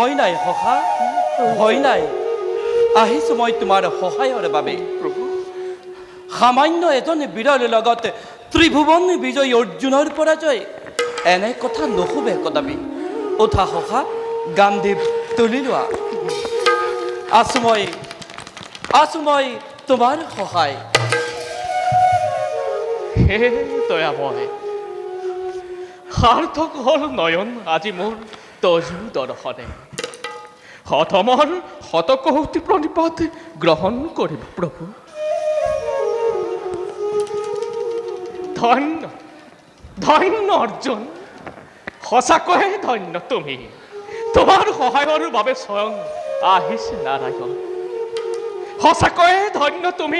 ভয় নাই সখা, ভয় নাই। আহিছো মই তোমাৰ সহায়ৰ বাবে। প্ৰভু সামান্য এজন বীৰৰ লগত ত্ৰিভুৱন বিজয় অৰ্জুনৰ পৰাজয়, এনে কথা নুশুবে কদাপি। উঠা সখা, গান্ধীৱ তুলি লোৱা। আছো মই তোমাৰ সহায়। হে দয়াময়, সাৰ্থক হ'ল নয়ন আজি মোৰ তজু দৰ্শনে। হতমৰ শতকৌটি প্ৰণিপাত গ্ৰহণ কৰিব প্ৰভু। ধন্য ধন্য অৰ্জুন, সঁচাকৈয়ে ধন্য তুমি। তোমাৰ সহায়ৰ বাবে স্বয়ং আহিছে নাৰায়ণ। সঁচাকৈয়ে ধন্য তুমি।